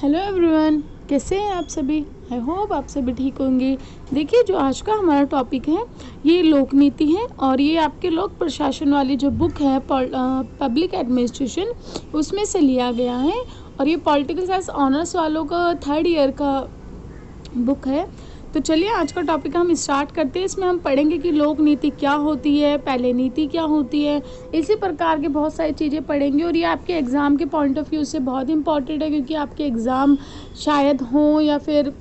Hello everyone, कैसे हैं आप सभी। आई होप आप सभी ठीक होंगे। देखिए, जो आज का हमारा टॉपिक है ये लोक नीति है और ये आपके लोक प्रशासन वाली जो बुक है पब्लिक एडमिनिस्ट्रेशन उसमें से लिया गया है और ये पॉलिटिकल साइंस ऑनर्स वालों का 3rd ईयर का बुक है। तो चलिए आज का टॉपिक हम स्टार्ट करते हैं। इसमें हम पढ़ेंगे कि लोक नीति क्या होती है, पहले नीति क्या होती है, इसी प्रकार के बहुत सारी चीज़ें पढ़ेंगे और ये आपके एग्ज़ाम के पॉइंट ऑफ व्यू से बहुत इंपॉर्टेंट है, क्योंकि आपके एग्ज़ाम शायद हों या फिर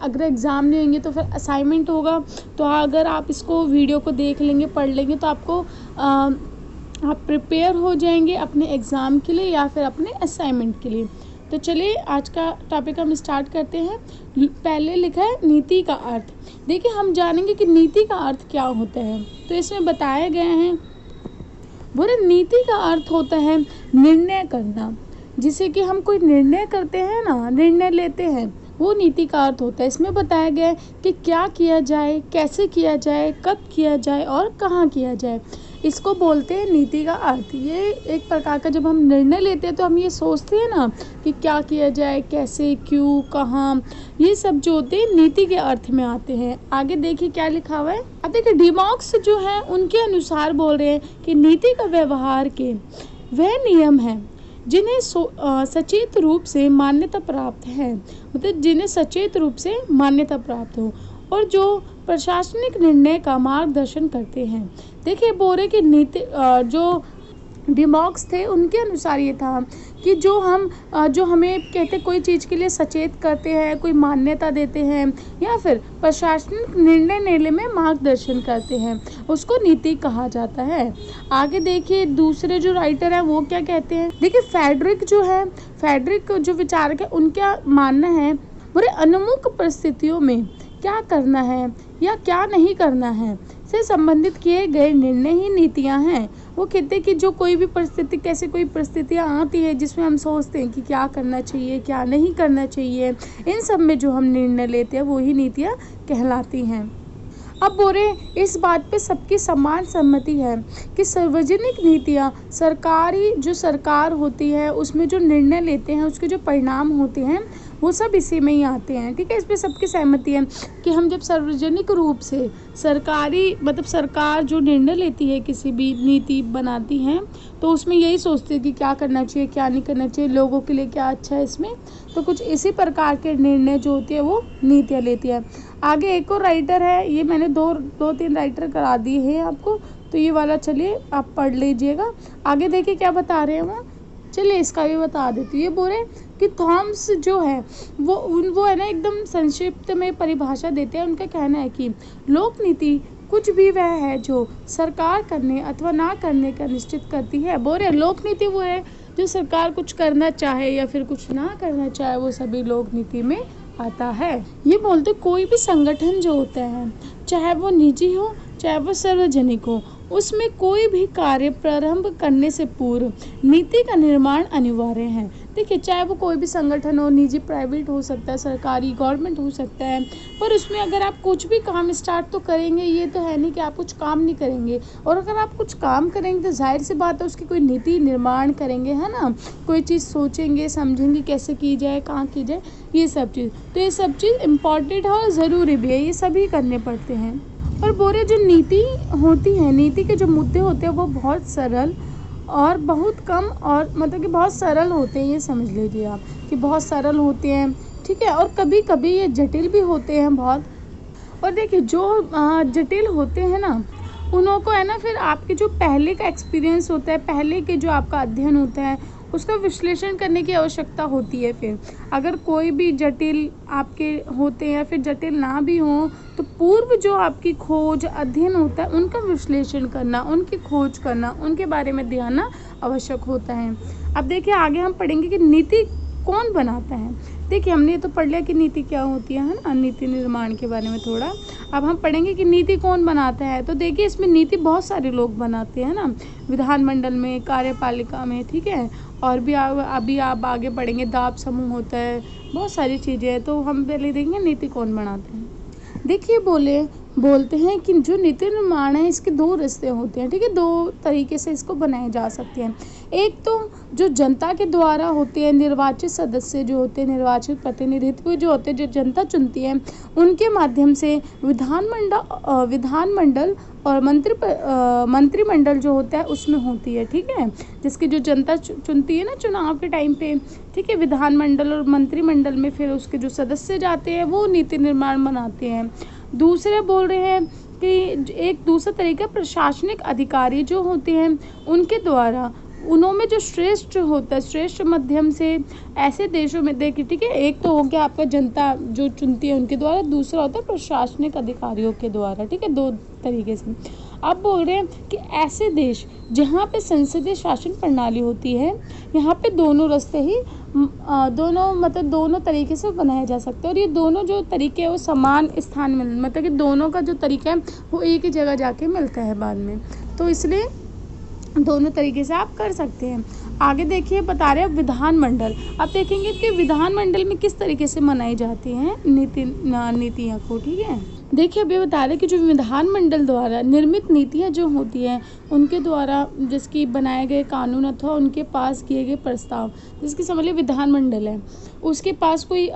अगर एग्ज़ाम नहीं होंगे तो फिर असाइनमेंट होगा। तो अगर आप इसको वीडियो को देख लेंगे, पढ़ लेंगे तो आपको आप प्रिपेयर हो जाएंगे अपने एग्ज़ाम के लिए या फिर अपने असाइनमेंट के लिए। तो चलिए आज का टॉपिक हम स्टार्ट करते हैं। पहले लिखा है नीति का अर्थ। देखिए, हम जानेंगे कि नीति का अर्थ क्या होता है। तो इसमें बताया गया है, बोले नीति का अर्थ होता है निर्णय करना। जिसे कि हम कोई निर्णय करते हैं ना, निर्णय लेते हैं, वो नीति का अर्थ होता है। इसमें बताया गया है कि क्या किया जाए, कैसे किया जाए, कब किया जाए और कहाँ किया जाए, इसको बोलते हैं नीति का अर्थ। ये एक प्रकार का, जब हम निर्णय लेते हैं तो हम ये सोचते हैं ना कि क्या किया जाए, कैसे, क्यों, कहाँ, ये सब जो होते हैं नीति के अर्थ में आते हैं। आगे देखिए क्या लिखा हुआ है। अब देखिए, डिमॉक्स जो है उनके अनुसार बोल रहे हैं कि नीति का व्यवहार के वह नियम है जिन्हें सचेत रूप से मान्यता प्राप्त है, मतलब जिन्हें सचेत रूप से मान्यता प्राप्त हो और जो प्रशासनिक निर्णय का मार्गदर्शन करते हैं। देखिए, बोरे की नीति जो डिमॉक्स थे उनके अनुसार ये था कि जो हमें कहते कोई चीज़ के लिए सचेत करते हैं, कोई मान्यता देते हैं या फिर प्रशासनिक निर्णय लेने में मार्गदर्शन करते हैं, उसको नीति कहा जाता है। आगे देखिए दूसरे जो राइटर हैं वो क्या कहते हैं। देखिए, फेडरिक जो विचारक है उनका मानना है, बुरे अनुमुख परिस्थितियों में क्या करना है या क्या नहीं करना है से संबंधित किए गए निर्णय ही नीतियां हैं। वो कहते हैं कि जो कोई भी परिस्थिति, कैसे कोई परिस्थितियां आती है जिसमें हम सोचते हैं कि क्या करना चाहिए, क्या नहीं करना चाहिए, इन सब में जो हम निर्णय लेते हैं वो ही नीतियां कहलाती हैं। अब बोरे इस बात पे सबकी समान सहमति है कि सार्वजनिक नीतियाँ सरकार होती है उसमें जो निर्णय लेते हैं उसके जो परिणाम होते हैं वो सब इसी में ही आते हैं। ठीक है, इस पे सबकी सहमति है कि हम जब सार्वजनिक रूप से सरकार जो निर्णय लेती है, किसी भी नीति बनाती है, तो उसमें यही सोचती है कि क्या करना चाहिए, क्या नहीं करना चाहिए, लोगों के लिए क्या अच्छा है इसमें। तो कुछ इसी प्रकार के निर्णय जो होती है वो नीतियाँ लेती है। आगे एक और राइटर है, ये मैंने दो तीन राइटर करा दिए हैं आपको, तो ये वाला चलिए आप पढ़ लीजिएगा। आगे देखिए क्या बता रहे हैं वो, चलिए इसका भी बता देती हूँ। ये बोल रहे कि थॉम्स जो है वो है ना एकदम संक्षिप्त में परिभाषा देते हैं। उनका कहना है कि लोक नीति कुछ भी वह है जो सरकार करने अथवा ना करने का निश्चित करती है। बोल रहे लोक नीति वो है जो सरकार कुछ करना चाहे या फिर कुछ ना करना चाहे, वो सभी लोक नीति में आता है। ये बोलते कोई भी संगठन जो होता है, चाहे वो निजी हो चाहे वो सार्वजनिक हो, उसमें कोई भी कार्य प्रारंभ करने से पूर्व नीति का निर्माण अनिवार्य है। देखिए, चाहे वो कोई भी संगठन हो, निजी, प्राइवेट हो सकता है, सरकारी, गवर्नमेंट हो सकता है, पर उसमें अगर आप कुछ भी काम स्टार्ट तो करेंगे, ये तो है नहीं कि आप कुछ काम नहीं करेंगे। और अगर आप कुछ काम करेंगे तो जाहिर सी बात है उसकी कोई नीति निर्माण करेंगे, है ना, कोई चीज़ सोचेंगे, समझेंगे कैसे की जाए, कहाँ की जाए, ये सब चीज़। तो ये सब चीज़ इम्पॉर्टेंट है और ज़रूरी भी है, ये सभी करने पड़ते हैं। और बोरे जो नीति होती है, नीति के जो मुद्दे होते हैं वो बहुत सरल और बहुत कम, और मतलब कि बहुत सरल होते हैं, ये समझ लीजिए आप कि बहुत सरल होते हैं। ठीक है, और कभी कभी ये जटिल भी होते हैं बहुत। और देखिए, जो जटिल होते हैं ना उन्हों को है ना, फिर आपके जो पहले का एक्सपीरियंस होता है, पहले के जो आपका अध्ययन होता है उसका विश्लेषण करने की आवश्यकता होती है। फिर अगर कोई भी जटिल आपके होते हैं या फिर जटिल ना भी हो, तो पूर्व जो आपकी खोज अध्ययन होता है उनका विश्लेषण करना, उनकी खोज करना, उनके बारे में ध्यान आवश्यक होता है। अब देखिए आगे हम पढ़ेंगे कि नीति कौन बनाता है। देखिए, हमने तो पढ़ लिया कि नीति क्या होती है ना, नीति निर्माण के बारे में थोड़ा। अब हम पढ़ेंगे कि नीति कौन बनाता है। तो देखिए, इसमें नीति बहुत सारे लोग बनाते हैं ना, विधानमंडल में, कार्यपालिका में, ठीक है, और भी अभी आप आगे पढ़ेंगे दाब समूह होता है, बहुत सारी चीज़ें हैं। तो हम पहले देखेंगे नीति कौन बनाते हैं। देखिए, बोले बोलते हैं कि जो नीति निर्माण है इसके दो रास्ते होते हैं, ठीक है, दो तरीके से इसको बनाए जा सकते हैं। एक तो जो जनता के द्वारा होते हैं, निर्वाचित सदस्य जो होते हैं, निर्वाचित प्रतिनिधित्व जो होते हैं, जो जनता चुनती है, उनके माध्यम से विधानमंडल और मंत्रिमंडल जो होता है उसमें होती है, ठीक है, जिसकी जो जनता चुनती है ना चुनाव के टाइम पे, ठीक है। विधानमंडल और मंत्रिमंडल में फिर उसके जो सदस्य जाते हैं वो नीति निर्माण बनाते हैं। दूसरे बोल रहे हैं कि एक दूसरा तरीका प्रशासनिक अधिकारी जो होते हैं उनके द्वारा, उनमें जो श्रेष्ठ होता है, श्रेष्ठ माध्यम से ऐसे देशों में देखिए, ठीक है, एक तो हो गया आपका जनता जो चुनती है उनके द्वारा, दूसरा होता है प्रशासनिक अधिकारियों के द्वारा, ठीक है, दो तरीके से। अब बोल रहे हैं कि ऐसे देश जहाँ पे संसदीय शासन प्रणाली होती है, यहाँ पे दोनों रास्ते ही दोनों तरीके से बनाया जा सकता है, और ये दोनों जो तरीके हैं वो समान स्थान में, मतलब कि दोनों का जो तरीका है वो एक ही जगह जाके मिलता है बाद में, तो इसलिए दोनों तरीके से आप कर सकते हैं। आगे देखिए बता रहे हैं विधानमंडल। अब देखेंगे कि विधानमंडल में किस तरीके से मनाई जाती हैं नीतियाँ को, ठीक है। देखिए अभी बता रहे कि जो विधानमंडल द्वारा निर्मित नीतियाँ जो होती हैं उनके द्वारा जिसकी बनाए गए कानून अथवा उनके पास किए गए प्रस्ताव, जिसकी समझ लीजिए विधानमंडल है, उसके पास कोई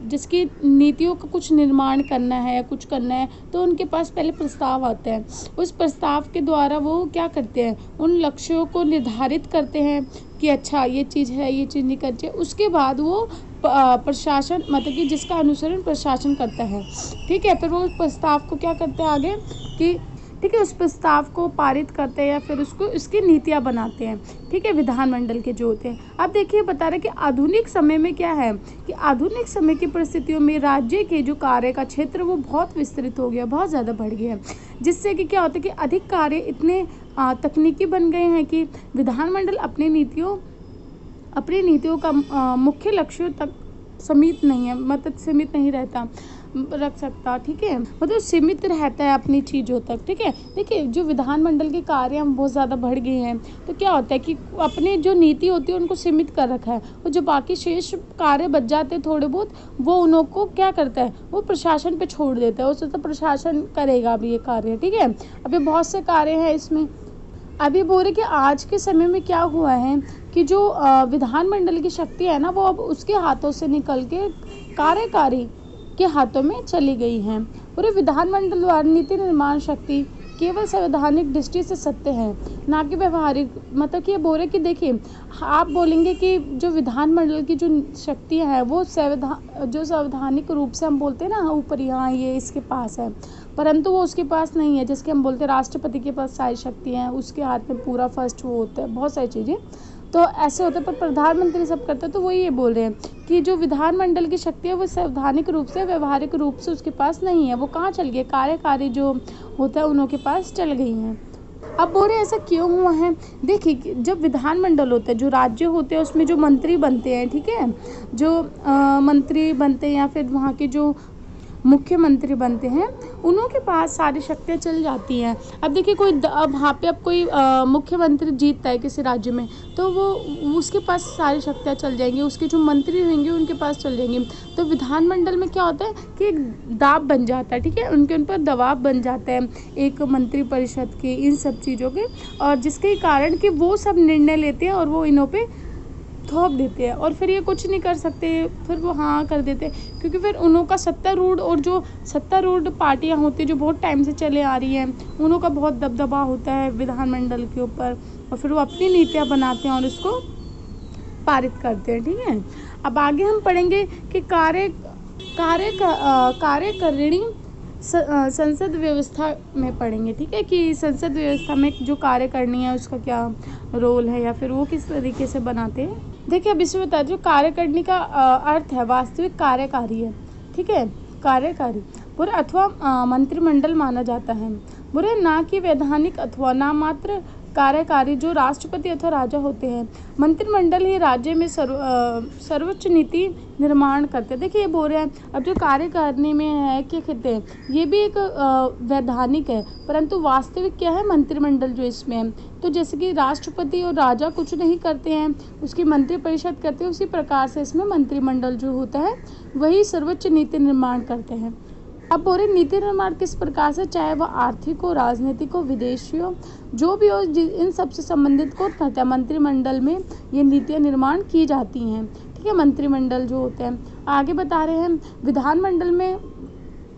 जिसकी नीतियों का कुछ निर्माण करना है या कुछ करना है, तो उनके पास पहले प्रस्ताव आता है। उस प्रस्ताव के द्वारा वो क्या करते हैं, उन लक्ष्यों को निर्धारित करते हैं कि अच्छा ये चीज़ है, ये चीज़ नहीं करनी चाहिए। उसके बाद वो प्रशासन, मतलब कि जिसका अनुसरण प्रशासन करता है, ठीक है, फिर वो उस प्रस्ताव को क्या करते हैं आगे कि, ठीक है, उस प्रस्ताव को पारित करते हैं या फिर उसको इसकी नीतियाँ बनाते हैं, ठीक है, विधानमंडल के जो होते हैं। अब देखिए बता रहे कि आधुनिक समय में क्या है कि आधुनिक समय की परिस्थितियों में राज्य के जो कार्य का क्षेत्र वो बहुत विस्तृत हो गया, बहुत ज़्यादा बढ़ गया है, जिससे कि क्या होता है कि अधिक कार्य इतने तकनीकी बन गए हैं कि विधानमंडल अपनी नीतियों का मुख्य लक्ष्यों तक सीमित नहीं है, मतलब सीमित नहीं रख सकता, ठीक है, मतलब सीमित रहता है अपनी चीज़ों तक, ठीक है। देखिए जो विधानमंडल के कार्य हम बहुत ज़्यादा बढ़ गए हैं, तो क्या होता है कि अपने जो नीति होती है उनको सीमित कर रखा है, और जो बाकी शेष कार्य बच जाते हैं थोड़े बहुत, वो उनको को क्या करता है, वो प्रशासन पे छोड़ देता है, उससे तो प्रशासन करेगा अभी ये कार्य, ठीक है। अभी बहुत से कार्य हैं इसमें। अभी बोल रहे कि आज के समय में क्या हुआ है कि जो विधानमंडल की शक्ति है ना वो अब उसके हाथों से निकल के कार्यकारी के हाथों में चली गई हैं। पूरे विधानमंडल द्वारा नीति निर्माण शक्ति केवल संवैधानिक दृष्टि से सत्य है, ना कि व्यवहारिक, मतलब कि ये बोल रहे कि देखिए आप बोलेंगे कि जो विधानमंडल की जो शक्तियाँ हैं वो जो संवैधानिक रूप से हम बोलते हैं ना ऊपर यहाँ ये इसके पास है, परंतु वो उसके पास नहीं है, जिसके हम बोलते हैं राष्ट्रपति के पास सारी शक्तियाँ हैं, उसके हाथ में पूरा फर्स्ट वो होता है, बहुत सारी चीज़ें तो ऐसे होते हैं, पर प्रधानमंत्री सब करते हैं। तो वो ये बोल रहे हैं कि जो विधानमंडल की शक्ति है वो संवैधानिक रूप से, व्यवहारिक रूप से उसके पास नहीं है, वो कहाँ चल गई, कार्यकारी जो होता है उनके पास चल गई हैं। अब बोल रहे ऐसा क्यों हुआ है, देखिए जब विधानमंडल होता है, जो राज्य होते हैं उसमें जो मंत्री बनते हैं, ठीक है, जो मंत्री बनते हैं या फिर वहाँ के जो मुख्यमंत्री बनते हैं, उनके पास सारी शक्तियाँ चल जाती हैं। अब देखिए अब वहाँ पे अब कोई मुख्यमंत्री जीतता है किसी राज्य में, तो वो उसके पास सारी शक्तियाँ चल जाएंगी, उसके जो मंत्री होंगे उनके पास चल जाएंगे। तो विधानमंडल में क्या होता है कि एक दाब बन जाता है, ठीक है, उनके ऊपर दबाव बन जाता है एक मंत्री परिषद के, इन सब चीज़ों के, और जिसके कारण कि वो सब निर्णय लेते हैं और वो इन्हों पे थोप देते हैं, और फिर ये कुछ नहीं कर सकते, फिर वो हाँ कर देते हैं, क्योंकि फिर उनका सत्तारूढ़ और जो सत्तारूढ़ पार्टियां होती हैं जो बहुत टाइम से चले आ रही हैं, उनका बहुत दबदबा होता है विधानमंडल के ऊपर, और फिर वो अपनी नीतियाँ बनाते हैं और उसको पारित करते हैं, ठीक है। अब आगे हम पढ़ेंगे कि कार्यकारिणी संसद व्यवस्था में पढ़ेंगे, ठीक है, कि संसद व्यवस्था में जो कार्य करनी है उसका क्या रोल है या फिर वो किस तरीके से बनाते हैं। देखिए अब इसमें बता जो कार्यकारिणी का अर्थ है वास्तविक कार्यकारी है, ठीक है, कार्यकारी बुरे अथवा मंत्रिमंडल माना जाता है, बुरे ना कि वैधानिक अथवा नामात्र कार्यकारी जो राष्ट्रपति अथवा राजा होते हैं। मंत्रिमंडल ही राज्य में सर्वोच्च नीति निर्माण करते हैं। देखिए ये बोल रहे हैं अब जो कार्यकारिणी में है क्या कहते हैं, ये भी एक वैधानिक है, परंतु वास्तविक क्या है मंत्रिमंडल जो इसमें है। तो जैसे कि राष्ट्रपति और राजा कुछ नहीं करते हैं, उसकी मंत्रिपरिषद करते हैं, उसी प्रकार से इसमें मंत्रिमंडल जो होता है वही सर्वोच्च नीति निर्माण करते हैं। अब बोले नीति निर्माण किस प्रकार से, चाहे वह आर्थिक हो, राजनीतिक हो, विदेशी हो, जो भी हो, इन सब से संबंधित कौन करता है, मंत्रिमंडल में ये नीतियाँ निर्माण की जाती हैं। ठीक है, मंत्रिमंडल जो होते हैं। आगे बता रहे हैं विधानमंडल में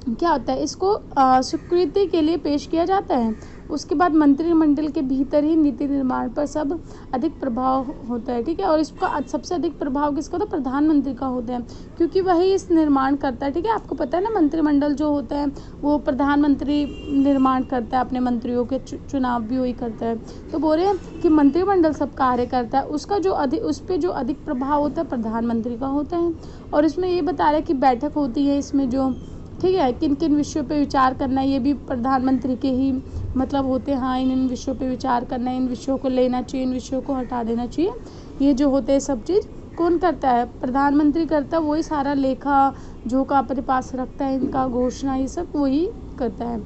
क्या होता है, इसको स्वीकृति के लिए पेश किया जाता है। उसके बाद मंत्रिमंडल के भीतर ही नीति निर्माण पर सब अधिक प्रभाव होता है। ठीक है, और इसका सबसे अधिक प्रभाव किसका होता है, प्रधानमंत्री का होता है, क्योंकि वही इस निर्माण करता है। ठीक है, आपको पता है ना, मंत्रिमंडल जो होता है वो प्रधानमंत्री निर्माण करता है, अपने मंत्रियों के चुनाव भी वही करता है। तो बोल रहे हैं कि मंत्रिमंडल सब कार्य करता है, उसका जो उस पर जो अधिक प्रभाव होता है प्रधानमंत्री का होता है। और इसमें ये बता रहा है कि बैठक होती है इसमें जो, ठीक है, किन किन विषयों पे विचार करना है, ये भी प्रधानमंत्री के ही मतलब होते हैं। हाँ, इन विषयों पे विचार करना है, इन विषयों को लेना चाहिए, इन विषयों को हटा देना चाहिए, ये जो होते हैं सब चीज़ कौन करता है, प्रधानमंत्री करता है। वही सारा लेखा जो का अपने पास रखता है, इनका घोषणा ये सब वही करता है।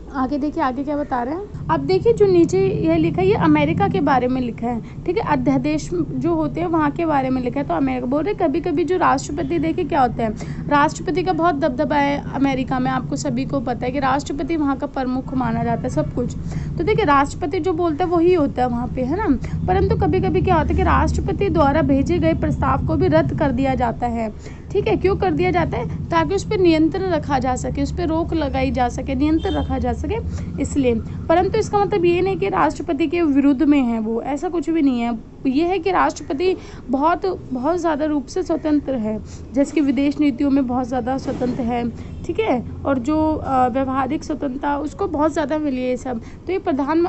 आगे देखिए, आगे क्या बता रहे हैं। अब देखिए जो नीचे यह लिखा है, ये अमेरिका के बारे में लिखा है। ठीक है, अध्यादेश जो होते हैं वहाँ के बारे में लिखा है। तो अमेरिका बोल रहे कभी कभी जो राष्ट्रपति, देखिए क्या होता है, राष्ट्रपति का बहुत दबदबा है अमेरिका में। आपको सभी को पता है कि राष्ट्रपति वहाँ का प्रमुख माना जाता है सब कुछ। तो देखिए राष्ट्रपति जो बोलता है वही होता है वहाँ पे, है ना। परंतु कभी कभी क्या होता है कि राष्ट्रपति द्वारा भेजे गए प्रस्ताव को भी रद्द कर दिया जाता है। ठीक है, क्यों कर दिया जाता है, ताकि उस पर नियंत्रण रखा जा सके, उस पर रोक लगाई जा सके, नियंत्रण रखा जा सके, इसलिए। परंतु इसका मतलब ये नहीं कि राष्ट्रपति के विरुद्ध में है वो, ऐसा कुछ भी नहीं है। ये है कि राष्ट्रपति बहुत बहुत ज़्यादा रूप से स्वतंत्र है, जैसे कि विदेश नीतियों में बहुत ज़्यादा स्वतंत्र है। ठीक है, और जो व्यवहारिक स्वतंत्रता उसको बहुत ज़्यादा मिली है सब। तो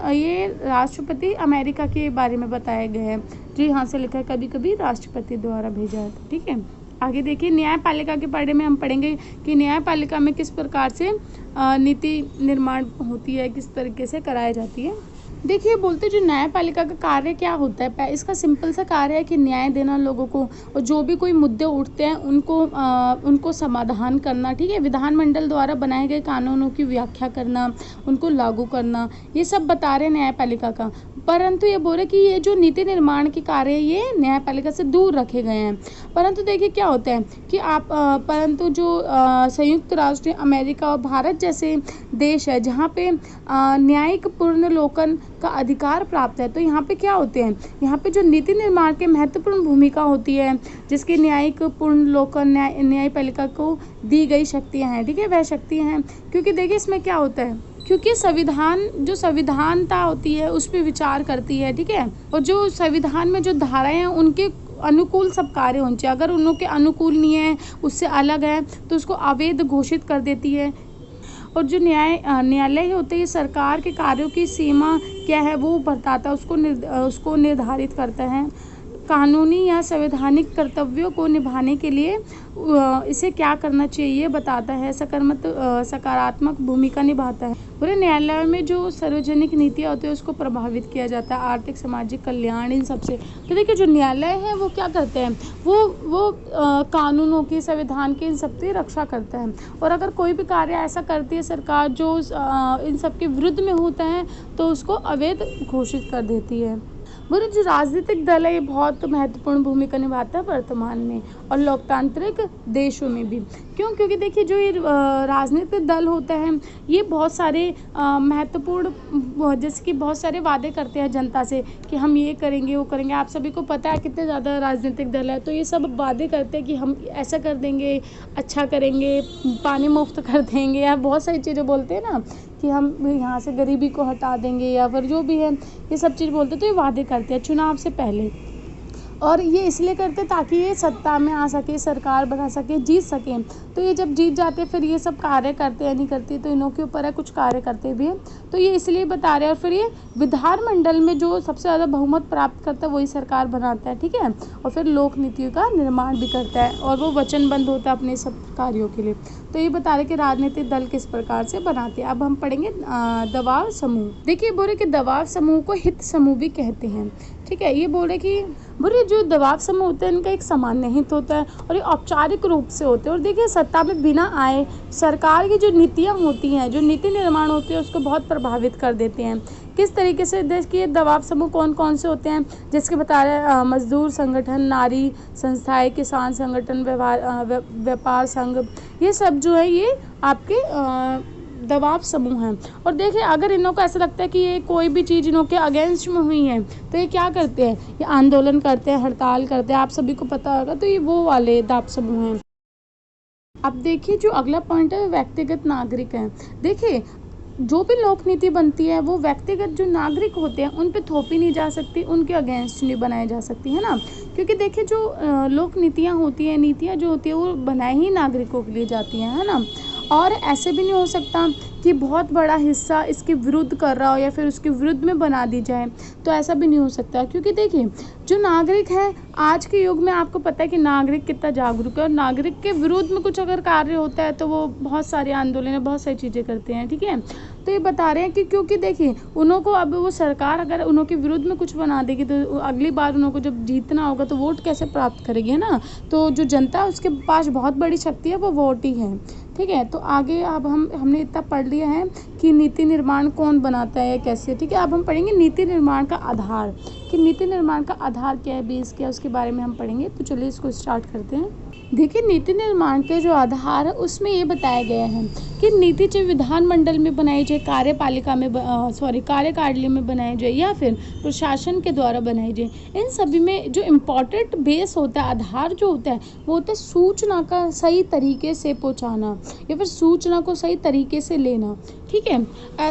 ये राष्ट्रपति अमेरिका के बारे में बताया गया है, जो यहाँ से लिखा है कभी कभी राष्ट्रपति द्वारा भेजा है। ठीक है, आगे देखिए न्यायपालिका के बारे में हम पढ़ेंगे कि न्यायपालिका में किस प्रकार से नीति निर्माण होती है, किस तरीके से कराई जाती है। देखिए बोलते जो न्यायपालिका का कार्य क्या होता है, इसका सिंपल सा कार्य है कि न्याय देना लोगों को, और जो भी कोई मुद्दे उठते हैं उनको समाधान करना। ठीक है, विधानमंडल द्वारा बनाए गए कानूनों की व्याख्या करना, उनको लागू करना, ये सब बता रहे न्यायपालिका का। परंतु ये बोले कि ये जो नीति निर्माण के कार्य ये न्यायपालिका से दूर रखे गए हैं। परंतु देखिए क्या होता है कि परंतु जो संयुक्त राष्ट्र अमेरिका और भारत जैसे देश है जहाँ पे न्यायिक पुनर्लोकन का अधिकार प्राप्त है, तो यहाँ पे क्या होते हैं, यहाँ पे जो नीति निर्माण के महत्वपूर्ण भूमिका होती है, जिसकी न्यायिक पुनर्लोकन न्यायपालिका को दी गई शक्तियाँ हैं। ठीक है, वह शक्तियाँ हैं, क्योंकि देखिए इसमें क्या होता है, क्योंकि संविधानता होती है उस पर विचार करती है। ठीक है, और जो संविधान में जो धाराएं हैं उनके अनुकूल सब कार्य होने चाहिए। अगर उनके अनुकूल नहीं है, उससे अलग है, तो उसको अवैध घोषित कर देती है। और जो न्यायालय होते हैं, ये सरकार के कार्यों की सीमा क्या है वो बताता है, उसको निर्धारित करता है। कानूनी या संवैधानिक कर्तव्यों को निभाने के लिए इसे क्या करना चाहिए बताता है, सकारात्मक भूमिका निभाता है। पूरे न्यायालय में जो सार्वजनिक नीतियाँ होती है उसको प्रभावित किया जाता है, आर्थिक सामाजिक कल्याण इन सबसे। तो देखिए जो न्यायालय है वो क्या करते हैं, वो कानूनों की, संविधान की, इन सब की रक्षा करता है। और अगर कोई भी कार्य ऐसा करती है सरकार जो इन सब के विरुद्ध में होता है, तो उसको अवैध घोषित कर देती है। बोले जो राजनीतिक दल है ये बहुत महत्वपूर्ण भूमिका निभाता है वर्तमान में और लोकतांत्रिक देशों में भी। क्यों, क्योंकि देखिए जो ये राजनीतिक दल होता है ये बहुत सारे महत्वपूर्ण, जैसे कि बहुत सारे वादे करते हैं जनता से कि हम ये करेंगे वो करेंगे। आप सभी को पता है कितने ज़्यादा राजनीतिक दल है, तो ये सब वादे करते हैं कि हम ऐसा कर देंगे, अच्छा करेंगे, पानी मुफ्त कर देंगे, या बहुत सारी चीज़ें बोलते हैं ना कि हम यहाँ से गरीबी को हटा देंगे, या फिर जो भी है ये सब चीज़ बोलते हैं। तो ये वादे करते हैं चुनाव से पहले, और ये इसलिए करते ताकि ये सत्ता में आ सके, सरकार बना सके, जीत सकें। तो ये जब जीत जाते फिर ये सब कार्य करते या नहीं करते, तो इनों के ऊपर है, कुछ कार्य करते भी हैं। तो ये इसलिए बता रहे हैं। और फिर ये विधानमंडल में जो सबसे ज़्यादा बहुमत प्राप्त करता है वही सरकार बनाता है। ठीक है, और फिर लोक नीतियों का निर्माण भी करता है, और वो वचनबद्ध होता है अपने सब कार्यों के लिए। तो ये बता रहे कि राजनीतिक दल किस प्रकार से बनाते हैं। अब हम पढ़ेंगे दबाव समूह। देखिए बोले कि दबाव समूह को हित समूह भी कहते हैं। ठीक है, ये बोले कि बोले जो दबाव समूह होते हैं इनका एक सामान्य हित होता है और ये औपचारिक रूप से होते हैं। और देखिए सत्ता में बिना आए सरकार की जो नीतियाँ होती हैं, जो नीति निर्माण होती है उसको बहुत प्रभावित कर देते हैं। किस तरीके से देखिए दबाव समूह कौन कौन से होते हैं, जिसके बता रहे हैं मजदूर संगठन, नारी संस्थाएं, किसान संगठन, व्यापार संघ, ये सब जो है ये आपके दबाव समूह हैं। और देखिए अगर इन्हों को ऐसा लगता है कि ये कोई भी चीज़ इन्हों के अगेंस्ट में हुई है तो ये क्या करते हैं, ये आंदोलन करते हैं, हड़ताल करते हैं, आप सभी को पता होगा। तो ये वो वाले दबाव समूह हैं। अब देखिए जो अगला पॉइंट है व्यक्तिगत नागरिक हैं। देखिए जो भी लोक नीति बनती है वो व्यक्तिगत जो नागरिक होते हैं उन पे थोपी नहीं जा सकती, उनके अगेंस्ट नहीं बनाई जा सकती, है ना। क्योंकि देखिए जो लोक नीतियाँ होती हैं, नीतियाँ जो होती है वो बनाई ही नागरिकों के लिए जाती हैं, है ना। और ऐसे भी नहीं हो सकता कि बहुत बड़ा हिस्सा इसके विरुद्ध कर रहा हो या फिर उसके विरुद्ध में बना दी जाए, तो ऐसा भी नहीं हो सकता। क्योंकि देखिए जो नागरिक है आज के युग में आपको पता है कि नागरिक कितना जागरूक है, और नागरिक के विरुद्ध में कुछ अगर कार्य होता है तो वो बहुत सारे आंदोलन, बहुत सारी चीज़ें करते हैं, ठीक है। तो ये बता रहे हैं कि क्योंकि देखिए उन्हों को अब वो सरकार अगर उन्हों के विरुद्ध में कुछ बना देगी तो अगली बार उन्हों को जब जीतना होगा तो वोट कैसे प्राप्त करेगी, है ना। तो जो जनता है उसके पास बहुत बड़ी शक्ति है, वो वोट ही है, ठीक है। तो आगे अब हमने इतना पढ़ लिया है कि नीति निर्माण कौन बनाता है कैसे, ठीक है। अब हम पढ़ेंगे नीति निर्माण का आधार, कि नीति निर्माण का आधार क्या है, बेस क्या है, उसके बारे में हम पढ़ेंगे। तो चलिए इसको स्टार्ट करते हैं। देखिए नीति निर्माण के जो आधार है उसमें ये बताया गया है कि नीति चाहे विधानमंडल में बनाई जाए, कार्यपालिका में कार्यकारिणी में बनाई जाए या फिर प्रशासन के द्वारा बनाई जाए, इन सभी में जो इम्पोर्टेंट बेस होता है, आधार जो होता है वो होता है सूचना का सही तरीके से पहुंचाना या फिर सूचना को सही तरीके से लेना, ठीक है।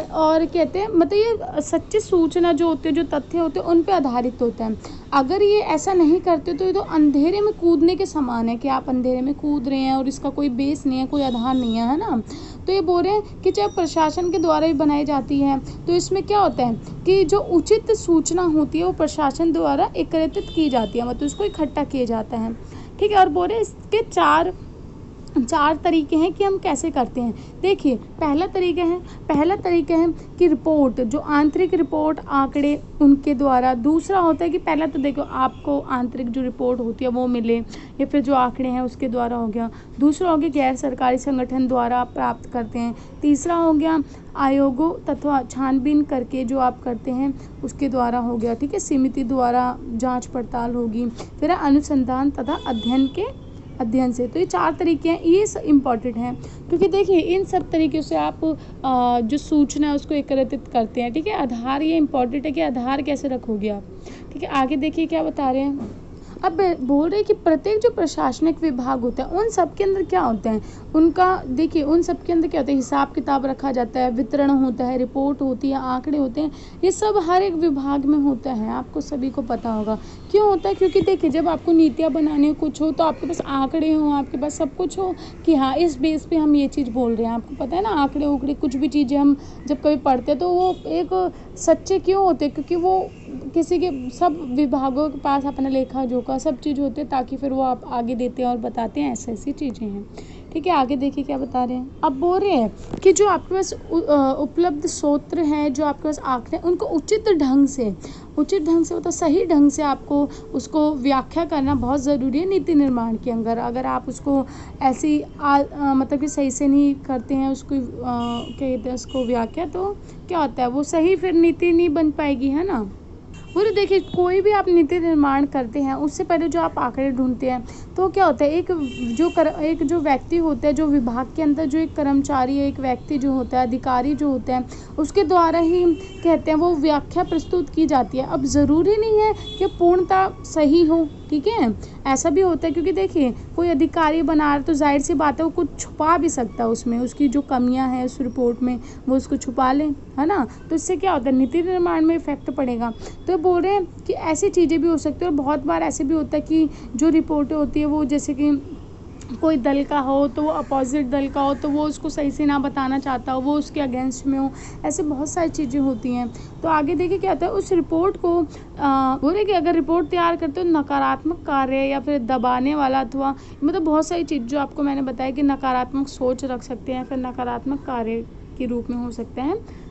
और कहते हैं मतलब ये सच्ची सूचना जो होती है, जो तथ्य होते हैं उन पे आधारित होता है। अगर ये ऐसा नहीं करते तो ये तो अंधेरे में कूदने के समान है, कि आप अंधेरे में कूद रहे हैं और इसका कोई बेस नहीं है, कोई आधार नहीं है, है ना। तो ये बोल रहे हैं कि जब प्रशासन के द्वारा भी बनाई जाती है तो इसमें क्या होता है कि जो उचित सूचना होती है वो प्रशासन द्वारा एकत्रित की जाती है, मतलब उसको इकट्ठा किया जाता है, ठीक है। और बोल रहे हैं इसके चार तरीके हैं कि हम कैसे करते हैं। देखिए पहला तरीका है कि रिपोर्ट, जो आंतरिक रिपोर्ट, आंकड़े उनके द्वारा। दूसरा होता है कि पहला तो देखो आपको आंतरिक जो रिपोर्ट होती है वो मिले या फिर जो आंकड़े हैं उसके द्वारा हो गया। दूसरा हो गया गैर सरकारी संगठन द्वारा आप प्राप्त करते हैं। तीसरा हो गया आयोगों तथा छानबीन करके जो आप करते हैं उसके द्वारा हो गया, ठीक है। समिति द्वारा जांच पड़ताल होगी। फिर अनुसंधान तथा अध्ययन से। तो ये चार तरीके हैं, ये इम्पॉर्टेंट हैं क्योंकि देखिए इन सब तरीक़ों से आप जो सूचना है उसको एकत्रित करते हैं, ठीक है। आधार ये इम्पॉर्टेंट है कि आधार कैसे रखोगे आप, ठीक है। आगे देखिए क्या बता रहे हैं। अब बोल रहे हैं कि प्रत्येक जो प्रशासनिक विभाग होता है उन सब के अंदर क्या होता है, उनका देखिए उन सब के अंदर क्या होता है, हिसाब किताब रखा जाता है, वितरण होता है, रिपोर्ट होती है, आंकड़े होते हैं, ये सब हर एक विभाग में होता है, आपको सभी को पता होगा। क्यों होता है, क्योंकि देखिए जब आपको नीतियाँ बनानी हो, कुछ हो, तो आपके पास आंकड़े हो, आपके पास सब कुछ हो कि हाँ इस बेस पे हम ये चीज़ बोल रहे हैं। आपको पता है ना आंकड़े उकड़े कुछ भी चीज़ें हम जब कभी पढ़ते हैं तो वो एक सच्चे क्यों होते हैं, क्योंकि वो किसी के सब विभागों के पास अपना लेखा जोखा सब चीज़ होते हैं, ताकि फिर वो आप आगे देते हैं और बताते हैं ऐसी ऐसी चीज़ें हैं, ठीक है। आगे देखिए क्या बता रहे हैं। अब बोल रहे हैं कि जो आपके पास उपलब्ध सूत्र हैं, जो आपके पास आंकड़े, उनको उचित ढंग से मतलब सही ढंग से आपको उसको व्याख्या करना बहुत ज़रूरी है नीति निर्माण के अंदर। अगर आप उसको ऐसी मतलब कि सही से नहीं करते हैं उसको क्या कहते हैं उसको व्याख्या, तो क्या होता है वो सही फिर नीति नहीं बन पाएगी, है ना। और देखिए कोई भी आप नीति निर्माण करते हैं उससे पहले जो आप आंकड़े ढूंढते हैं तो क्या होता है, एक जो व्यक्ति होता है, जो विभाग के अंदर जो एक कर्मचारी है, एक व्यक्ति जो होता है, अधिकारी जो होता है, उसके द्वारा ही कहते हैं वो व्याख्या प्रस्तुत की जाती है। अब ज़रूरी नहीं है कि पूर्णतः सही हो, ठीक है, ऐसा भी होता है क्योंकि देखिए कोई अधिकारी बना रहा है तो जाहिर सी बात है वो कुछ छुपा भी सकता है, उसमें उसकी जो कमियां हैं उस रिपोर्ट में वो उसको छुपा लें, है ना। तो इससे क्या होता है नीति निर्माण में इफेक्ट पड़ेगा। तो बोल रहे हैं कि ऐसी चीज़ें भी हो सकती है और बहुत बार ऐसे भी होता है कि जो रिपोर्टें होती है वो जैसे कि कोई दल का हो तो वो अपोजिट दल का हो तो वो उसको सही से ना बताना चाहता हो, वो उसके अगेंस्ट में हो, ऐसे बहुत सारी चीज़ें होती हैं। तो आगे देखिए क्या होता है, उस रिपोर्ट को बोले कि अगर रिपोर्ट तैयार करते हो नकारात्मक कार्य या फिर दबाने वाला अथवा मतलब बहुत सारी चीज़ जो आपको मैंने बताया कि नकारात्मक सोच रख सकते हैं, फिर नकारात्मक कार्य के रूप में हो सकते हैं।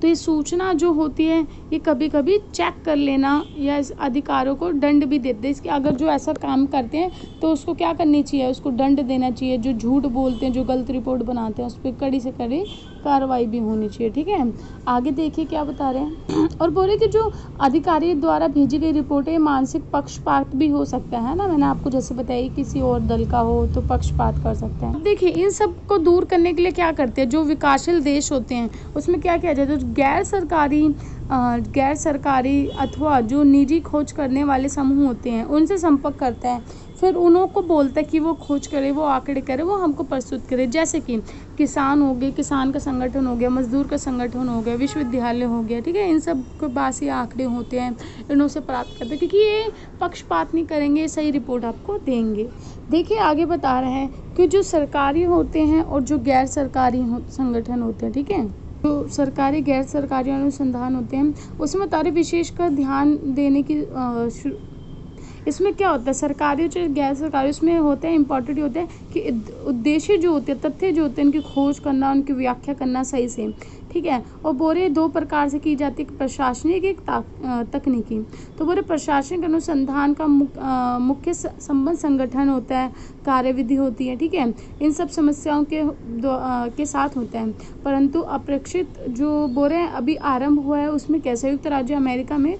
तो ये सूचना जो होती है ये कभी कभी चेक कर लेना या इस अधिकारों को दंड भी देते हैं, इसके अगर जो ऐसा काम करते हैं तो उसको क्या करनी चाहिए, उसको दंड देना चाहिए। जो झूठ बोलते हैं, जो गलत रिपोर्ट बनाते हैं उस पर कड़ी से कड़ी कार्रवाई भी होनी चाहिए। ठीक है, आगे देखिए क्या बता रहे हैं। और बोले कि जो अधिकारी द्वारा भेजी गई रिपोर्टें मानसिक पक्षपात भी हो सकता है ना, मैंने आपको जैसे बताया किसी और दल का हो तो पक्षपात कर सकते हैं। देखिए इन सब को दूर करने के लिए क्या करते हैं, जो विकासशील देश होते हैं उसमें क्या किया जाता है, जो गैर सरकारी अथवा जो निजी खोज करने वाले समूह होते हैं उनसे संपर्क करता है, फिर उन्हों को बोलता है कि वो खोज करे, वो आंकड़े करे, वो हमको प्रस्तुत करे। जैसे कि किसान हो गए, किसान का संगठन हो गया, मजदूर का संगठन हो गया, विश्वविद्यालय हो गया। ठीक है, इन सब के पास ये आंकड़े होते हैं, इन्हों से प्राप्त करते हैं, क्योंकि ये पक्षपात नहीं करेंगे, सही रिपोर्ट आपको देंगे। देखिए आगे बता रहे हैं कि जो सरकारी होते हैं और जो गैर सरकारी संगठन होते हैं, ठीक है, जो सरकारी गैर सरकारी अनुसंधान होते हैं उसमें तारे विशेषकर ध्यान देने की इसमें क्या होता है, सरकारी और गैर सरकारी उसमें होते हैं, इम्पोर्टेंट होते हैं कि उद्देश्य जो होते हैं, तथ्य जो होते हैं, उनकी खोज करना, उनकी व्याख्या करना सही से। ठीक है, और बोरे दो प्रकार से की जाती है, प्रशासनिक एक तकनीकी। तो बोरे प्रशासनिक अनुसंधान का मुख्य संबंध संगठन होता है, कार्यविधि होती है। ठीक है, इन सब समस्याओं के साथ होता है, परंतु अपेक्षित जो बोरे अभी आरंभ हुआ है उसमें क्या, संयुक्त राज्य अमेरिका में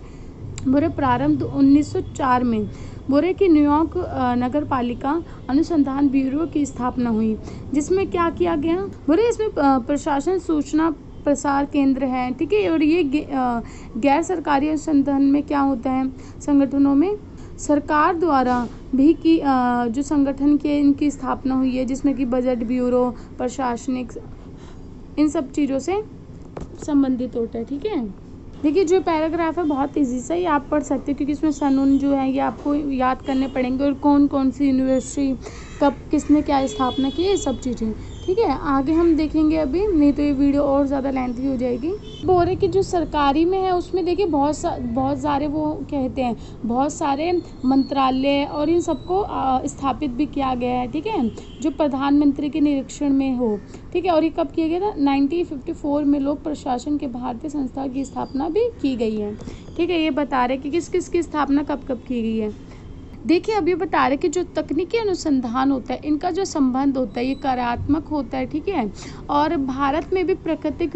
बोरे प्रारंभ 1904 में बोरे की न्यूयॉर्क नगर पालिका अनुसंधान ब्यूरो की स्थापना हुई, जिसमें क्या किया गया, बोरे इसमें प्रशासन सूचना प्रसार केंद्र है। ठीक है, और ये गैर सरकारी अनुसंधान में क्या होता है, संगठनों में सरकार द्वारा भी की जो संगठन के इनकी स्थापना हुई है, जिसमें कि बजट ब्यूरो, प्रशासनिक, इन सब चीज़ों से संबंधित होता है। ठीक है, देखिए जो पैराग्राफ है बहुत इजी सा ही आप पढ़ सकते हैं, क्योंकि इसमें सन जो है ये आपको याद करने पड़ेंगे, और कौन कौन सी यूनिवर्सिटी कब किसने क्या स्थापना की, ये सब चीज़ें। ठीक है, आगे हम देखेंगे अभी, नहीं तो ये वीडियो और ज़्यादा लेंथी हो जाएगी। बोरे की जो सरकारी में है उसमें देखिए बहुत सारे वो कहते हैं, बहुत सारे मंत्रालय और इन सबको स्थापित भी किया गया है। ठीक है, जो प्रधानमंत्री के निरीक्षण में हो। ठीक है, और ये कब किया गया था, 1954 में लोक प्रशासन के भारतीय संस्था की स्थापना भी की गई है। ठीक है, ये बता रहे कि किस किस की स्थापना कब कब की गई है। देखिए अभी बता रहे कि जो तकनीकी अनुसंधान होता है इनका जो संबंध होता है ये कार्यात्मक होता है। ठीक है, और भारत में भी प्राकृतिक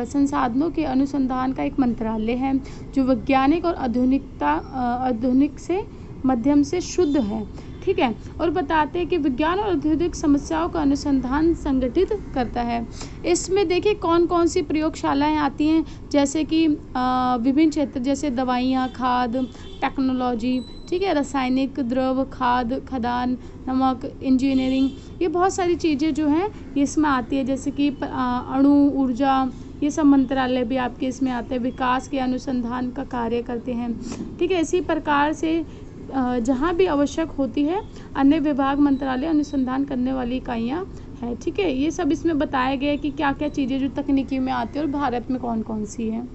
संसाधनों के अनुसंधान का एक मंत्रालय है, जो वैज्ञानिक और आधुनिक से मध्यम से शुद्ध है। ठीक है, और बताते हैं कि विज्ञान और औद्योगिक समस्याओं का अनुसंधान संगठित करता है। इसमें देखिए कौन कौन सी प्रयोगशालाएं आती हैं, जैसे कि विभिन्न क्षेत्र, जैसे दवाइयाँ, खाद, टेक्नोलॉजी, ठीक है, रासायनिक द्रव, खाद, खदान, नमक, इंजीनियरिंग, ये बहुत सारी चीज़ें जो हैं ये इसमें आती है, जैसे कि अणु ऊर्जा, ये सब मंत्रालय भी आपके इसमें आते हैं, विकास के अनुसंधान का कार्य करते हैं। ठीक है, इसी प्रकार से जहाँ भी आवश्यक होती है अन्य विभाग, मंत्रालय, अनुसंधान करने वाली इकाइयाँ है। ठीक है, ये सब इसमें बताया गया है कि क्या क्या चीज़ें जो तकनीकी में आती है और भारत में कौन कौन सी है।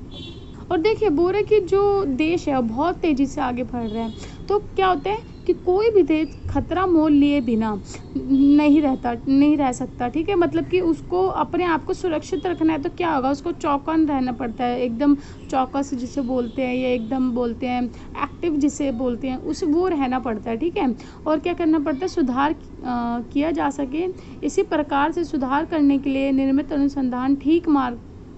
और देखिए बोरे की जो देश है बहुत तेज़ी से आगे बढ़ रहा है, तो क्या होता है कि कोई भी देश खतरा मोल लिए बिना नहीं रह सकता। ठीक है, मतलब कि उसको अपने आप को सुरक्षित रखना है तो क्या होगा, उसको चौकन रहना पड़ता है, एकदम चौकस जिसे बोलते हैं, या एकदम बोलते हैं एक्टिव जिसे बोलते हैं, उस वो रहना पड़ता है। ठीक है, और क्या करना पड़ता है, सुधार किया जा सके, इसी प्रकार से सुधार करने के लिए निर्मित अनुसंधान ठीक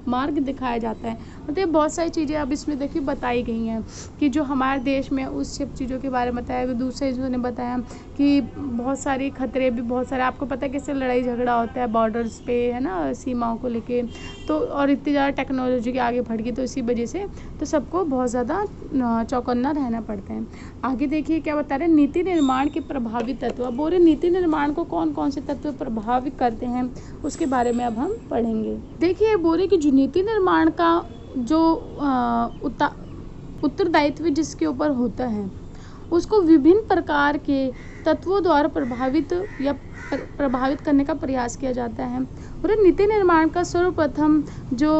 मार्ग दिखाया जाता है। मतलब बहुत सारी चीज़ें अब इसमें देखिए बताई गई हैं कि जो हमारे देश में उस सब चीज़ों के बारे में बताया, दूसरे ने बताया कि बहुत सारे खतरे भी, बहुत सारे आपको पता है कैसे लड़ाई झगड़ा होता है बॉर्डर्स पे, है ना, सीमाओं को लेके, तो और इतनी ज़्यादा टेक्नोलॉजी के आगे बढ़ गई, तो इसी वजह से तो सबको बहुत ज़्यादा चौकन्ना रहना पड़ता है। आगे देखिए क्या बता रहे हैं, नीति निर्माण के प्रभावी तत्व। अब बोले नीति निर्माण को कौन कौन से तत्व प्रभावित करते हैं उसके बारे में अब हम पढ़ेंगे। देखिए बोले कि जो नीति निर्माण का जो उत्तरदायित्व जिसके ऊपर होता है उसको विभिन्न प्रकार के तत्वों द्वारा प्रभावित करने का प्रयास किया जाता है। और नीति निर्माण का सर्वप्रथम जो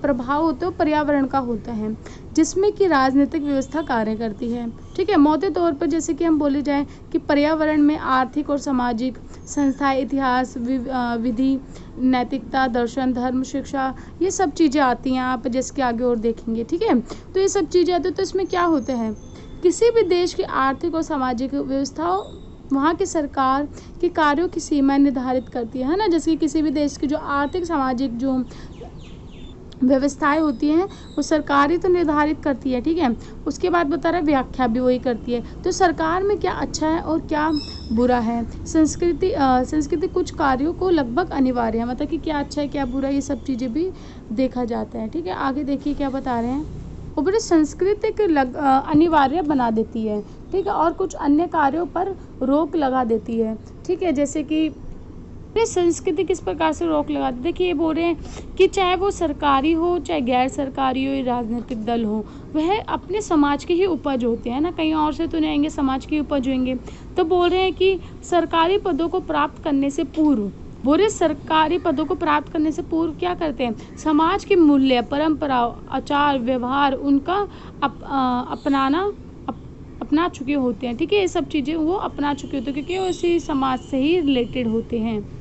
प्रभाव होता है वो पर्यावरण का होता है, जिसमें कि राजनीतिक व्यवस्था कार्य करती है। ठीक है, मोटे तौर पर जैसे कि हम बोले जाए कि पर्यावरण में आर्थिक और सामाजिक संस्थाएं, इतिहास, विधि, नैतिकता, दर्शन, धर्म, शिक्षा, ये सब चीज़ें आती हैं, आप जिसके आगे और देखेंगे। ठीक है, तो ये सब चीज़ें आती हैं, तो इसमें क्या होता है, किसी भी देश की आर्थिक और सामाजिक व्यवस्थाओं वहाँ की सरकार के कार्यों की सीमा निर्धारित करती है ना। जैसे कि किसी भी देश की जो आर्थिक सामाजिक जो व्यवस्थाएं होती हैं वो सरकार ही तो निर्धारित करती है, ठीक है। उसके बाद बता रहा है व्याख्या भी वही करती है। तो सरकार में क्या अच्छा है और क्या बुरा है। संस्कृति कुछ कार्यों को लगभग अनिवार्य है, मतलब कि क्या अच्छा है क्या बुरा, ये सब चीज़ें भी देखा जाता है, ठीक है। आगे देखिए क्या बता रहे हैं। ऊपरी सांस्कृतिक अनिवार्य बना देती है, ठीक है, और कुछ अन्य कार्यों पर रोक लगा देती है, ठीक है। जैसे कि संस्कृति किस प्रकार से रोक लगाती है। देखिए ये बोल रहे हैं कि चाहे वो सरकारी हो चाहे गैर सरकारी हो, राजनीतिक दल हो, वह अपने समाज के ही उपज होते हैं ना, कहीं और से तो नहीं आएंगे, समाज के उपज होंगे। तो बोल रहे हैं कि सरकारी पदों को प्राप्त करने से पूर्व, बुरे सरकारी पदों को प्राप्त करने से पूर्व क्या करते हैं, समाज के मूल्य, परंपरा, आचार व्यवहार उनका अपना चुके होते हैं, ठीक है। ये सब चीज़ें वो अपना चुके होते हैं क्योंकि वो इसी समाज से ही रिलेटेड होते हैं।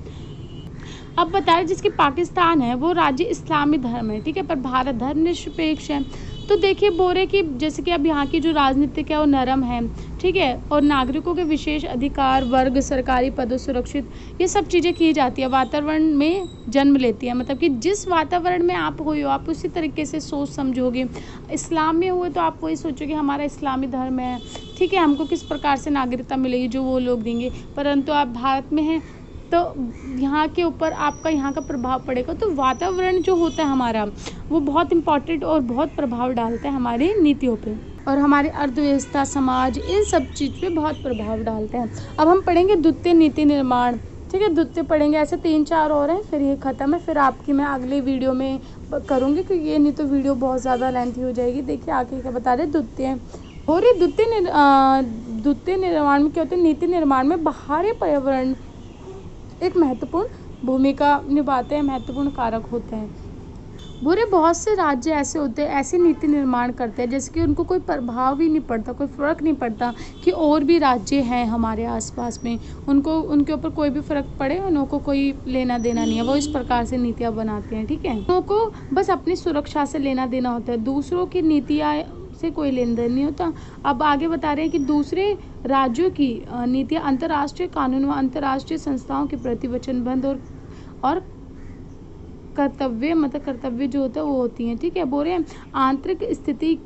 अब बताएं जिसकी पाकिस्तान है वो राज्य इस्लामी धर्म है, ठीक है, पर भारत धर्मनिरपेक्ष है। तो देखिए बोल रहे कि जैसे कि अब यहाँ की जो राजनीतिक है वो नरम है, ठीक है, और नागरिकों के विशेष अधिकार, वर्ग, सरकारी पदों सुरक्षित, ये सब चीज़ें की जाती है, वातावरण में जन्म लेती है। मतलब कि जिस वातावरण में आप हुए हो आप उसी तरीके से सोच समझोगे। इस्लाम में हुए तो आप वही सोचोगे हमारा इस्लामी धर्म है, ठीक है, हमको किस प्रकार से नागरिकता मिलेगी जो वो लोग देंगे। परंतु आप भारत में हैं तो यहाँ के ऊपर आपका यहाँ का प्रभाव पड़ेगा। तो वातावरण जो होता है हमारा वो बहुत इम्पॉर्टेंट और बहुत प्रभाव डालता है हमारी नीतियों पे, और हमारी अर्थव्यवस्था, समाज, इन सब चीज़ पे बहुत प्रभाव डालते हैं। अब हम पढ़ेंगे द्वितीय नीति निर्माण, ठीक है, द्वितीय पढ़ेंगे, ऐसे 3-4 और हैं, फिर ये ख़त्म है। फिर आपकी मैं अगले वीडियो में करूँगी क्योंकि ये नहीं तो वीडियो बहुत ज़्यादा लेंथी हो जाएगी। देखिए आगे क्या बता रहे द्वितीय, और ये द्वितीय निर्माण में क्या होता है, नीति निर्माण में बाहरी पर्यावरण एक महत्वपूर्ण भूमिका निभाते हैं, महत्वपूर्ण कारक होते हैं। बुरे बहुत से राज्य ऐसे होते हैं, ऐसी नीति निर्माण करते हैं जैसे कि उनको कोई प्रभाव ही नहीं पड़ता, कोई फ़र्क नहीं पड़ता कि और भी राज्य हैं हमारे आसपास में, उनको उनके ऊपर कोई भी फ़र्क पड़े, उनको कोई लेना देना नहीं है। वो इस प्रकार से नीतियाँ बनाते हैं, ठीक है। उनको बस अपनी सुरक्षा से लेना देना होता है, दूसरों की नीतियाँ से कोई लेन देन नहीं होता। अब आगे बता रहे हैं कि दूसरे राज्यों की नीतियाँ अंतर्राष्ट्रीय कानून व अंतर्राष्ट्रीय संस्थाओं के प्रति वचनबद्ध और कर्तव्य, मतलब कर्तव्य जो होता है वो होती हैं, ठीक है। बोल रहे हैं आंतरिक स्थिति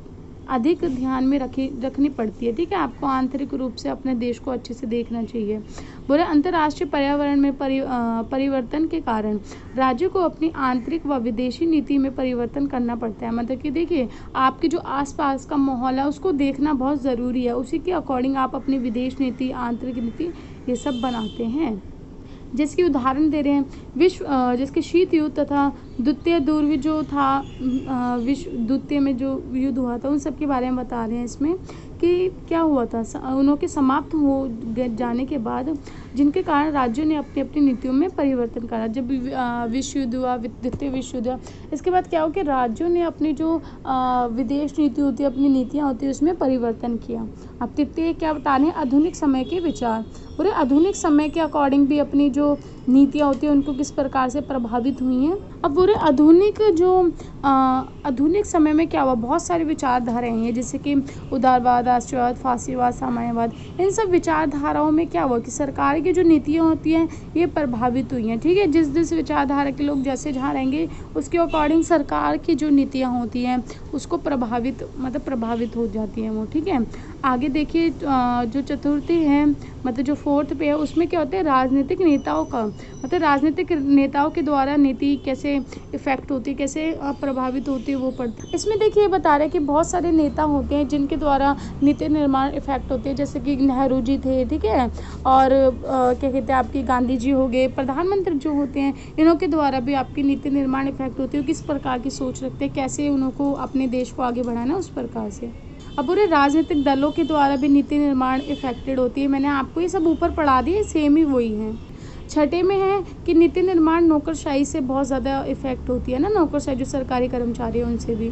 अधिक ध्यान में रखनी पड़ती है, ठीक है, आपको आंतरिक रूप से अपने देश को अच्छे से देखना चाहिए। बोले अंतर्राष्ट्रीय पर्यावरण में परिवर्तन के कारण राज्यों को अपनी आंतरिक व विदेशी नीति में परिवर्तन करना पड़ता है। मतलब कि देखिए आपके जो आसपास का माहौल है उसको देखना बहुत ज़रूरी है, उसी के अकॉर्डिंग आप अपनी विदेश नीति, आंतरिक नीति ये सब बनाते हैं। जिसकी उदाहरण दे रहे हैं जिसके शीत युद्ध तथा द्वितीय दुर्विध जो था, विश्व द्वितीय में जो युद्ध हुआ था उन सब के बारे में बता रहे हैं इसमें कि क्या हुआ था। उनके समाप्त हो जाने के बाद जिनके कारण राज्यों ने अपनी अपनी नीतियों में परिवर्तन करा। जब विश्व युद्ध हुआ, द्वितीय विश्व युद्ध हुआ, इसके बाद क्या हो कि राज्यों ने अपनी जो विदेश नीति होती है, अपनी नीतियाँ होती है उसमें परिवर्तन किया। अब तृतीय क्या बता रहे हैं, आधुनिक समय के विचार, पूरे आधुनिक समय के अकॉर्डिंग भी अपनी जो नीतियाँ होती हैं उनको किस प्रकार से प्रभावित हुई हैं। अब पूरे आधुनिक समय में क्या हुआ, बहुत सारी विचारधाराएं हैं जैसे कि उदारवाद, राष्ट्रवाद, फासीवाद, साम्यवाद, इन सब विचारधाराओं में क्या हुआ कि सरकार की जो नीतियाँ होती हैं ये प्रभावित हुई हैं, ठीक है। जिस विचारधारा के लोग जैसे जहाँ रहेंगे उसके अकॉर्डिंग सरकार की जो नीतियाँ होती हैं उसको प्रभावित हो जाती हैं वो, ठीक है। आगे देखिए जो चतुर्थी है, मतलब जो फोर्थ पे है, उसमें क्या होता है राजनीतिक नेताओं का, मतलब राजनीतिक नेताओं के द्वारा नीति कैसे इफेक्ट होती है, कैसे प्रभावित होती है वो पढ़ते हैं। इसमें देखिए बता रहे हैं कि बहुत सारे नेता होते हैं जिनके द्वारा नीति निर्माण इफेक्ट होती है, जैसे कि नेहरू जी थे, ठीक है, और क्या कहते हैं आपके गांधी जी हो गए, प्रधानमंत्री जो होते हैं इन्हों के द्वारा भी आपकी नीति निर्माण इफेक्ट होती है, किस प्रकार की सोच रखते हैं, कैसे उनको अपने देश को आगे बढ़ाना उस प्रकार से। अब पूरे राजनीतिक दलों के द्वारा भी नीति निर्माण इफेक्टेड होती है। मैंने आपको ये सब ऊपर पढ़ा दिए, सेम ही वही है। छठे में है कि नीति निर्माण नौकरशाही से बहुत ज़्यादा इफेक्ट होती है ना, नौकरशाही जो सरकारी कर्मचारी है उनसे भी।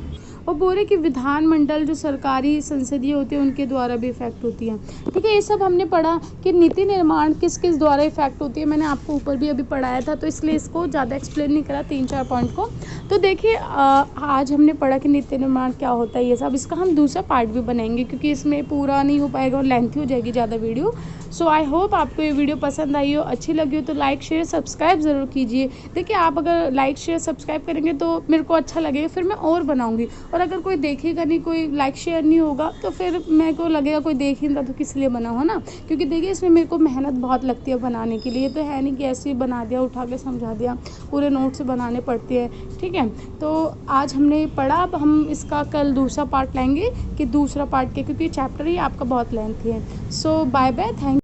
और बोल रहे कि विधानमंडल जो सरकारी संसदीय होती है उनके द्वारा भी इफेक्ट होती है, ठीक है। ये सब हमने पढ़ा कि नीति निर्माण किस किस द्वारा इफेक्ट होती है, मैंने आपको ऊपर भी अभी पढ़ाया था तो इसलिए इसको ज़्यादा एक्सप्लेन नहीं करा, 3-4 पॉइंट को। तो देखिए आज हमने पढ़ा कि नीति निर्माण क्या होता है ये सब, इसका हम दूसरा पार्ट भी बनाएंगे क्योंकि इसमें पूरा नहीं हो पाएगा और लेंथी हो जाएगी ज़्यादा वीडियो। सो आई होप आपको ये वीडियो पसंद आई हो, अच्छी लगी हो तो लाइक शेयर सब्सक्राइब ज़रूर कीजिए। देखिए आप अगर लाइक शेयर सब्सक्राइब करेंगे तो मेरे को अच्छा लगेगा, फिर मैं और बनाऊँगी। और अगर कोई देखेगा नहीं, कोई लाइक शेयर नहीं होगा तो फिर मेरे को लगेगा कोई देख ही नहीं रहा तो किस लिए बना हो ना। क्योंकि देखिए इसमें मेरे को मेहनत बहुत लगती है बनाने के लिए, तो है नहीं कि ऐसे ही बना दिया, उठा के समझा दिया, पूरे नोट्स बनाने पड़ते हैं। ठीक है, तो आज हमने पढ़ा, अब हम इसका कल दूसरा पार्ट लाएंगे कि दूसरा पार्ट के, क्योंकि चैप्टर ही आपका बहुत लेंथी है। सो बाय बाय, थैंक